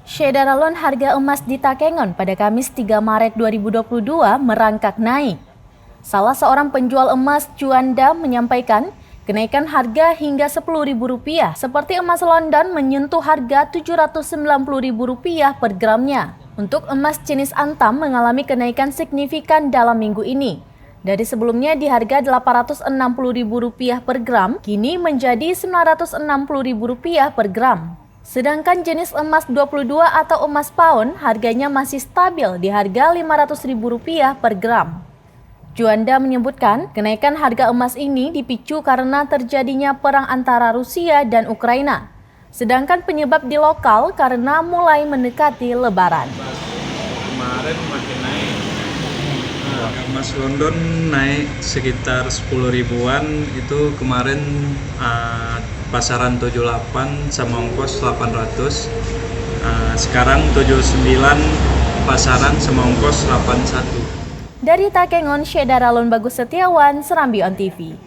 Syederalon harga emas di Takengon pada Kamis 3 Maret 2022 merangkak naik. Salah seorang penjual emas Juanda menyampaikan kenaikan harga hingga Rp10.000 seperti emas London menyentuh harga Rp790.000 per gramnya. Untuk emas jenis antam mengalami kenaikan signifikan dalam minggu ini. Dari sebelumnya di harga Rp860.000 per gram, kini menjadi Rp960.000 per gram. Sedangkan jenis emas 22 atau emas paun harganya masih stabil di harga Rp500.000 per gram. Juanda menyebutkan kenaikan harga emas ini dipicu karena terjadinya perang antara Rusia dan Ukraina. Sedangkan penyebab di lokal karena mulai mendekati Lebaran. Kemarin makin naik. Emas London naik sekitar 10 ribuan, itu kemarin pasaran 78 sama ongkos 800. Sekarang 79 pasaran sama ongkos 81. Dari Takengon, Syederalon Bagus Setiawan, Serambi On TV.